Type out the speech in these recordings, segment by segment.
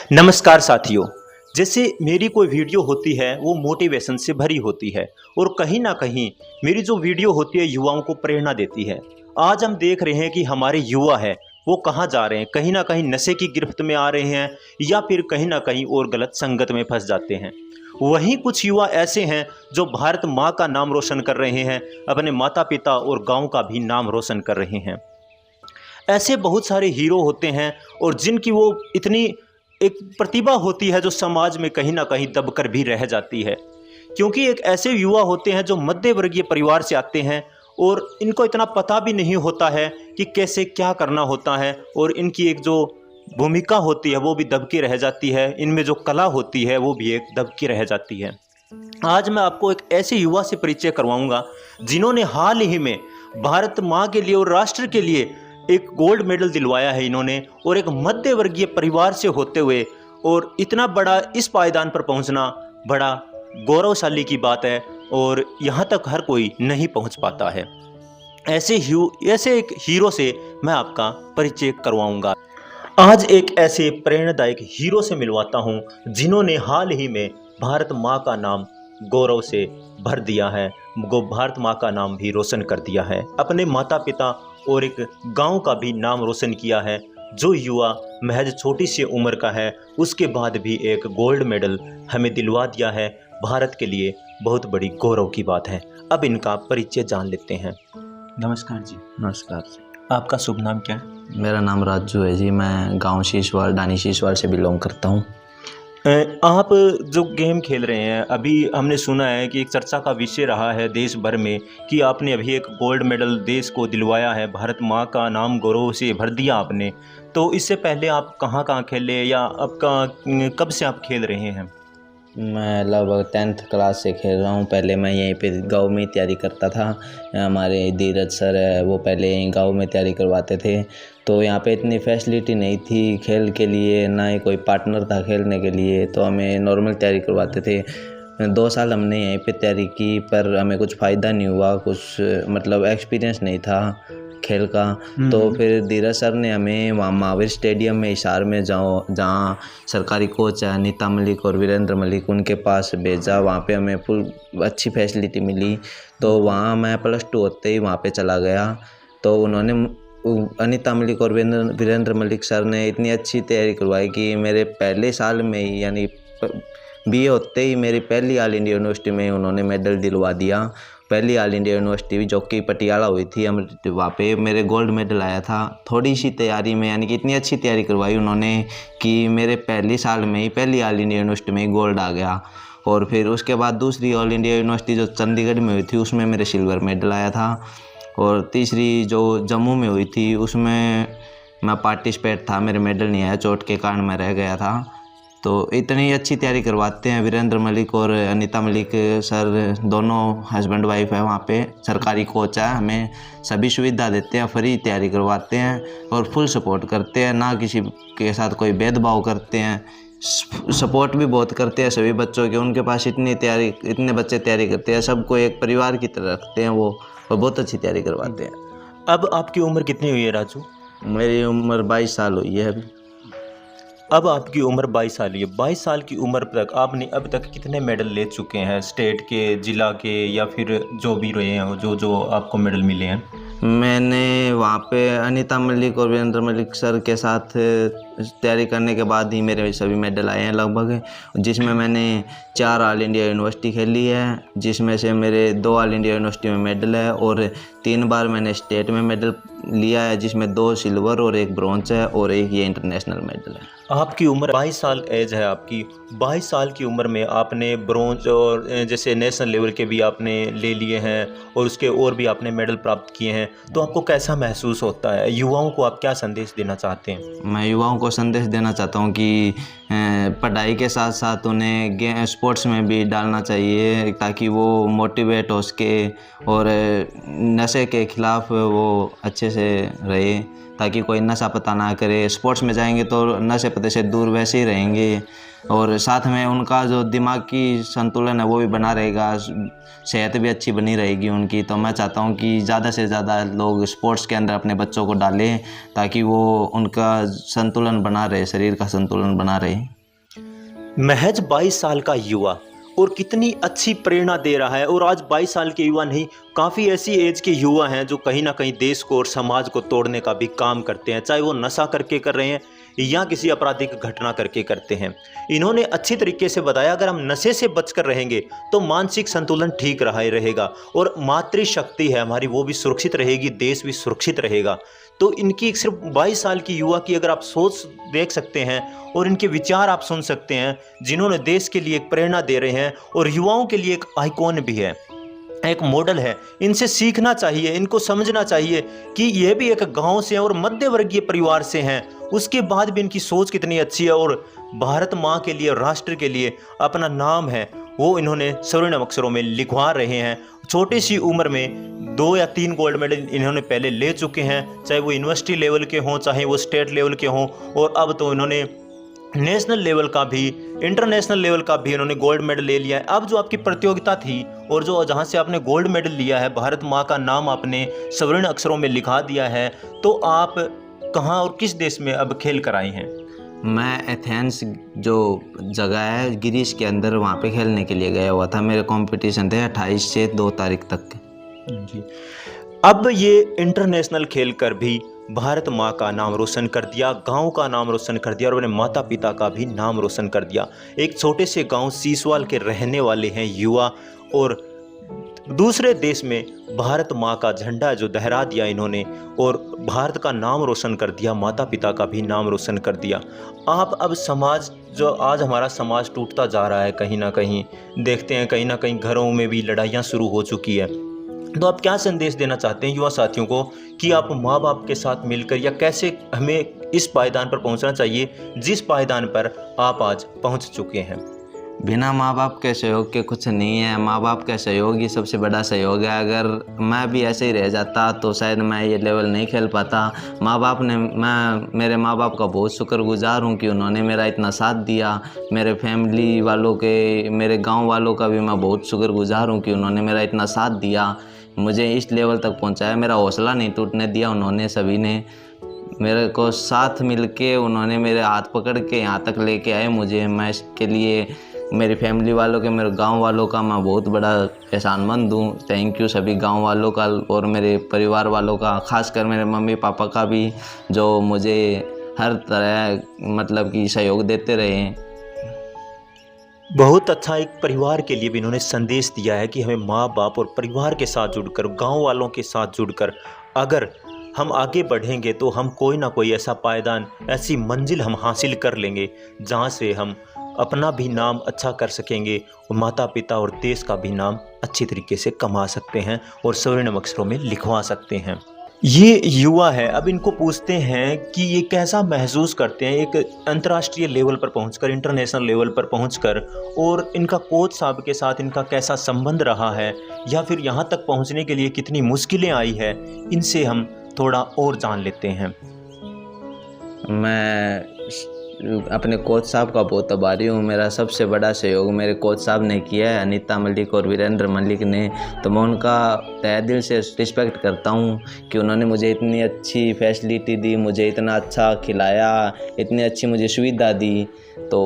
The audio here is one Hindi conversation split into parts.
नमस्कार साथियों। जैसे मेरी कोई वीडियो होती है वो मोटिवेशन से भरी होती है और कहीं ना कहीं मेरी जो वीडियो होती है युवाओं को प्रेरणा देती है। आज हम देख रहे हैं कि हमारे युवा है वो कहाँ जा रहे हैं, कहीं ना कहीं नशे की गिरफ्त में आ रहे हैं या फिर कहीं ना कहीं और गलत संगत में फंस जाते हैं। वहीं कुछ युवा ऐसे हैं जो भारत माँ का नाम रोशन कर रहे हैं, अपने माता पिता और गाँव का भी नाम रोशन कर रहे हैं। ऐसे बहुत सारे हीरो होते हैं और जिनकी वो इतनी एक प्रतिभा होती है जो समाज में कहीं ना कहीं दबकर भी रह जाती है, क्योंकि एक ऐसे युवा होते हैं जो मध्य वर्गीय परिवार से आते हैं और इनको इतना पता भी नहीं होता है कि कैसे क्या करना होता है और इनकी एक जो भूमिका होती है वो भी दबकी रह जाती है, इनमें जो कला होती है वो भी एक दबकी रह जाती है। आज मैं आपको एक ऐसे युवा से परिचय करवाऊंगा जिन्होंने हाल ही में भारत माँ के लिए और राष्ट्र के लिए एक गोल्ड मेडल दिलवाया है इन्होंने, और एक मध्य वर्गीय परिवार से होते हुए और इतना बड़ा इस पायदान पर पहुंचना बड़ा गौरवशाली की बात है और यहाँ तक हर कोई नहीं पहुंच पाता है। ऐसे एक हीरो से मैं आपका परिचय करवाऊंगा। आज एक ऐसे प्रेरणादायक हीरो से मिलवाता हूं जिन्होंने हाल ही में भारत माँ का नाम गौरव से भर दिया है, भारत माँ का नाम भी रोशन कर दिया है, अपने माता पिता और एक गांव का भी नाम रोशन किया है। जो युवा महज छोटी सी उम्र का है उसके बाद भी एक गोल्ड मेडल हमें दिलवा दिया है, भारत के लिए बहुत बड़ी गौरव की बात है। अब इनका परिचय जान लेते हैं। नमस्कार जी। नमस्कार जी। आपका शुभ नाम क्या है? मेरा नाम राजू है जी। मैं गांव शीशवाड़, डानी शीशवाड़ से बिलोंग करता हूं। आप जो गेम खेल रहे हैं, अभी हमने सुना है कि एक चर्चा का विषय रहा है देश भर में कि आपने अभी एक गोल्ड मेडल देश को दिलवाया है, भारत माँ का नाम गौरव से भर दिया आपने। तो इससे पहले आप कहाँ कहाँ खेले या आपका कब से आप खेल रहे हैं? मैं लगभग 10th क्लास से खेल रहा हूं। पहले मैं यहीं पे गांव में तैयारी करता था। हमारे धीरज सर है, वो पहले यहीं गांव में तैयारी करवाते थे। तो यहाँ पे इतनी फैसिलिटी नहीं थी खेल के लिए, ना ही कोई पार्टनर था खेलने के लिए, तो हमें नॉर्मल तैयारी करवाते थे। 2 साल हमने यहीं पे तैयारी की पर हमें कुछ फ़ायदा नहीं हुआ, कुछ मतलब एक्सपीरियंस नहीं था खेल का। तो फिर धीरज सर ने हमें वहाँ महावीर स्टेडियम में हिसार में जहाँ सरकारी कोच है अनीता मलिक और वीरेंद्र मलिक, उनके पास भेजा। वहाँ पे हमें फुल अच्छी फैसिलिटी मिली। तो वहाँ मैं +2 होते ही वहाँ पे चला गया। तो उन्होंने अनीता मलिक और वीरेंद्र मलिक सर ने इतनी अच्छी तैयारी करवाई कि मेरे पहले साल में ही यानी BA होते ही मेरी पहली ऑल इंडिया यूनिवर्सिटी में उन्होंने मेडल दिलवा दिया। पहली ऑल इंडिया यूनिवर्सिटी जो कि पटियाला हुई थी, हम वहाँ पे मेरे गोल्ड मेडल आया था। थोड़ी सी तैयारी में यानी कि इतनी अच्छी तैयारी करवाई उन्होंने कि मेरे पहले साल में ही पहली ऑल इंडिया यूनिवर्सिटी में ही गोल्ड आ गया। और फिर उसके बाद दूसरी ऑल इंडिया यूनिवर्सिटी जो चंडीगढ़ में हुई थी उसमें मेरे सिल्वर मेडल आया था। और तीसरी जो जम्मू में हुई थी उसमें मैं पार्टिसिपेट था, मेरे मेडल नहीं आया, चोट के कारण मैं रह गया था। तो इतनी अच्छी तैयारी करवाते हैं वीरेंद्र मलिक और अनीता मलिक सर, दोनों हस्बैंड वाइफ है वहाँ पे, सरकारी कोच है, हमें सभी सुविधा देते हैं, फ्री तैयारी करवाते हैं और फुल सपोर्ट करते हैं, ना किसी के साथ कोई भेदभाव करते हैं। सपोर्ट भी बहुत करते हैं सभी बच्चों के, उनके पास इतने बच्चे तैयारी करते हैं, सबको एक परिवार की तरह रखते हैं वो, और बहुत अच्छी तैयारी करवाते हैं। अब आपकी उम्र कितनी हुई है राजू? मेरी उम्र 22 साल हुई है अभी। अब आपकी उम्र 22 साल है। 22 साल की उम्र तक आपने अब तक कितने मेडल ले चुके हैं, स्टेट के, जिला के, या फिर जो भी रहे हैं जो आपको मेडल मिले हैं? मैंने वहाँ पे अनीता मलिक और वीरेंद्र मलिक सर के साथ तैयारी करने के बाद ही मेरे सभी मेडल आए हैं लगभग, जिसमें मैंने 4 ऑल इंडिया यूनिवर्सिटी खेली है, जिसमें से मेरे 2 ऑल इंडिया यूनिवर्सिटी में मेडल है और 3 बार मैंने स्टेट में मेडल लिया है, जिसमें 2 सिल्वर और 1 ब्रॉन्ज है और 1 ये इंटरनेशनल मेडल है। आपकी उम्र 22 साल एज है आपकी। 22 साल की उम्र में आपने ब्रॉन्ज और जैसे नेशनल लेवल के भी आपने ले लिए हैं और उसके और भी आपने मेडल प्राप्त किए हैं, तो आपको कैसा महसूस होता है? युवाओं को आप क्या संदेश देना चाहते हैं? मैं युवाओं को संदेश देना चाहता हूँ कि पढ़ाई के साथ साथ उन्हें स्पोर्ट्स में भी डालना चाहिए ताकि वो मोटिवेट हो सके और नशे के खिलाफ वो अच्छे से रहे। ताकि कोई नशा पता ना करे। स्पोर्ट्स में जाएंगे तो नशे पते से दूर वैसे ही रहेंगे, और साथ में उनका जो दिमाग की संतुलन है वो भी बना रहेगा, सेहत भी अच्छी बनी रहेगी उनकी। तो मैं चाहता हूँ कि ज़्यादा से ज़्यादा लोग स्पोर्ट्स के अंदर अपने बच्चों को डालें, ताकि वो उनका संतुलन बना रहे, शरीर का संतुलन बना रहे। महज 22 साल का युवा और कितनी अच्छी प्रेरणा दे रहा है। और आज 22 साल के युवा नहीं, काफ़ी ऐसी एज के युवा हैं जो कहीं ना कहीं देश को और समाज को तोड़ने का भी काम करते हैं, चाहे वो नशा करके कर रहे हैं या किसी आपराधिक घटना करके करते हैं। इन्होंने अच्छी तरीके से बताया, अगर हम नशे से बचकर रहेंगे तो मानसिक संतुलन ठीक रहेगा और मातृशक्ति है हमारी वो भी सुरक्षित रहेगी, देश भी सुरक्षित रहेगा। तो इनकी सिर्फ 22 साल की युवा की अगर आप सोच देख सकते हैं और इनके विचार आप सुन सकते हैं, जिन्होंने देश के लिए एक प्रेरणा दे रहे हैं और युवाओं के लिए एक आइकॉन भी है, एक मॉडल है। इनसे सीखना चाहिए, इनको समझना चाहिए कि यह भी एक गांव से और मध्य वर्गीय परिवार से हैं, उसके बाद भी इनकी सोच कितनी अच्छी है और भारत माँ के लिए, राष्ट्र के लिए अपना नाम है वो इन्होंने स्वर्णिम अक्षरों में लिखवा रहे हैं। छोटी सी उम्र में 2 या 3 गोल्ड मेडल इन्होंने पहले ले चुके हैं, चाहे वो यूनिवर्सिटी लेवल के हों, चाहे वो स्टेट लेवल के हों, और अब तो इन्होंने नेशनल लेवल का भी, इंटरनेशनल लेवल का भी इन्होंने गोल्ड मेडल ले लिया है। अब जो आपकी प्रतियोगिता थी और जो जहाँ से आपने गोल्ड मेडल लिया है, भारत माँ का नाम आपने स्वर्ण अक्षरों में लिखा दिया है, तो आप कहाँ और किस देश में अब खेल कर आए हैं? मैं एथेंस जो जगह है ग्रीस के अंदर, वहाँ पे खेलने के लिए गया हुआ था। मेरे कंपटीशन थे 28 से 2 तारीख तक के जी। अब ये इंटरनेशनल खेल कर भी भारत माँ का नाम रोशन कर दिया, गांव का नाम रोशन कर दिया और अपने माता पिता का भी नाम रोशन कर दिया। एक छोटे से गांव सीसवाल के रहने वाले हैं युवा, और दूसरे देश में भारत माँ का झंडा जो लहरा दिया इन्होंने और भारत का नाम रोशन कर दिया, माता पिता का भी नाम रोशन कर दिया। आप अब समाज, जो आज हमारा समाज टूटता जा रहा है, कहीं ना कहीं देखते हैं, कहीं ना कहीं घरों में भी लड़ाइयाँ शुरू हो चुकी है, तो आप क्या संदेश देना चाहते हैं युवा साथियों को कि आप माँ बाप के साथ मिलकर या कैसे हमें इस पायदान पर पहुँचना चाहिए जिस पायदान पर आप आज पहुँच चुके हैं? बिना माँ बाप के सहयोग के कुछ नहीं है। माँ बाप का सहयोग ही सबसे बड़ा सहयोग है। अगर मैं भी ऐसे ही रह जाता तो शायद मैं ये लेवल नहीं खेल पाता। मैं मेरे माँ बाप का बहुत शुक्रगुजार हूँ कि उन्होंने मेरा इतना साथ दिया। मेरे फैमिली वालों के, मेरे गांव वालों का भी मैं बहुत शुक्रगुजार हूँ कि उन्होंने मेरा इतना साथ दिया, मुझे इस लेवल तक पहुँचाया। मेरा हौसला नहीं टूटने दिया उन्होंने, सभी ने मेरे को साथ मिलके उन्होंने मेरे हाथ पकड़ के यहाँ तक लेके आए मुझे। मैं इसके लिए मेरी फैमिली वालों के, मेरे गांव वालों का मैं बहुत बड़ा एहसानमंद हूँ। थैंक यू सभी गांव वालों का और मेरे परिवार वालों का, खासकर मेरे मम्मी पापा का भी, जो मुझे हर तरह मतलब कि सहयोग देते रहे हैं। बहुत अच्छा एक परिवार के लिए भी इन्होंने संदेश दिया है कि हमें माँ बाप और परिवार के साथ जुड़कर, गांव वालों के साथ जुड़कर अगर हम आगे बढ़ेंगे तो हम कोई ना कोई ऐसा पायदान, ऐसी मंजिल हम हासिल कर लेंगे जहां से हम अपना भी नाम अच्छा कर सकेंगे और माता पिता और देश का भी नाम अच्छी तरीके से कमा सकते हैं और स्वर्णिम अक्षरों में लिखवा सकते हैं। ये युवा है, अब इनको पूछते हैं कि ये कैसा महसूस करते हैं एक अंतर्राष्ट्रीय लेवल पर पहुंचकर, इंटरनेशनल लेवल पर पहुंचकर, और इनका कोच साहब के साथ इनका कैसा संबंध रहा है या फिर यहाँ तक पहुँचने के लिए कितनी मुश्किलें आई है, इनसे हम थोड़ा और जान लेते हैं। मैं अपने कोच साहब का बहुत आभारी हूँ। मेरा सबसे बड़ा सहयोग मेरे कोच साहब ने किया है, अनीता मलिक और वीरेंद्र मलिक ने। तो मैं उनका तहे दिल से रिस्पेक्ट करता हूँ कि उन्होंने मुझे इतनी अच्छी फैसिलिटी दी, मुझे इतना अच्छा खिलाया, इतनी अच्छी मुझे सुविधा दी। तो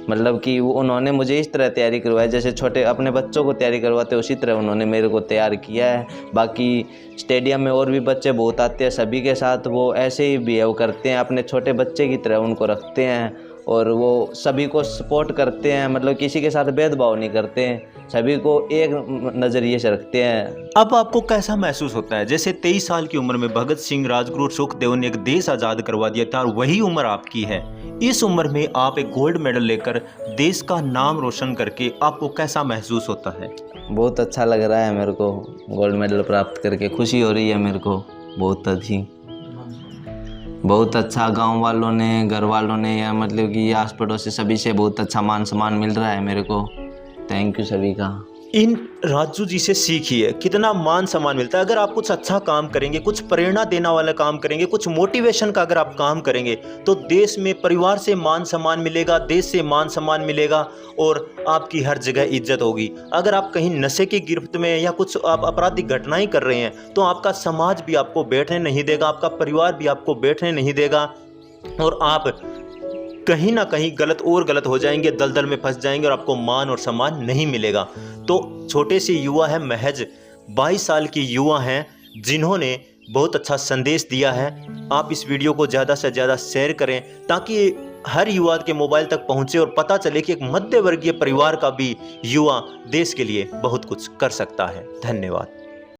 मतलब कि उन्होंने मुझे इस तरह तैयारी करवाई, जैसे छोटे अपने बच्चों को तैयारी करवाते उसी तरह उन्होंने मेरे को तैयार किया है। बाकी स्टेडियम में और भी बच्चे बहुत आते हैं, सभी के साथ वो ऐसे ही बिहेव करते हैं, अपने छोटे बच्चे की तरह उनको रखते हैं और वो सभी को सपोर्ट करते हैं, मतलब किसी के साथ भेदभाव नहीं करते हैं, सभी को एक नज़रिए से रखते हैं। अब आपको कैसा महसूस होता है? जैसे 23 साल की उम्र में भगत सिंह, राजगुरु, सुखदेव ने एक देश आज़ाद करवा दिया था और वही उम्र आपकी है। इस उम्र में आप एक गोल्ड मेडल लेकर देश का नाम रोशन करके आपको कैसा महसूस होता है? बहुत अच्छा लग रहा है मेरे को, गोल्ड मेडल प्राप्त करके खुशी हो रही है मेरे को बहुत अच्छी। बहुत अच्छा गांव वालों ने, घर वालों ने, या मतलब कि आस पड़ोस से सभी से बहुत अच्छा मान सम्मान मिल रहा है मेरे को। थैंक यू सभी का। इन राजू जी से सीखिए, कितना मान सम्मान मिलता है। अगर आप कुछ अच्छा काम करेंगे, कुछ प्रेरणा देने वाला काम करेंगे, कुछ मोटिवेशन का अगर आप काम करेंगे तो देश में परिवार से मान सम्मान मिलेगा, देश से मान सम्मान मिलेगा और आपकी हर जगह इज्जत होगी। अगर आप कहीं नशे की गिरफ्त में या कुछ आप आपराधिक घटनाएं कर रहे हैं तो आपका समाज भी आपको बैठने नहीं देगा, आपका परिवार भी आपको बैठने नहीं देगा और आप कहीं ना कहीं गलत हो जाएंगे, दलदल में फंस जाएंगे और आपको मान और सम्मान नहीं मिलेगा। तो छोटे से युवा है, महज 22 साल की युवा हैं जिन्होंने बहुत अच्छा संदेश दिया है। आप इस वीडियो को ज़्यादा से ज़्यादा शेयर करें ताकि हर युवा के मोबाइल तक पहुंचे और पता चले कि एक मध्य वर्गीय परिवार का भी युवा देश के लिए बहुत कुछ कर सकता है। धन्यवाद।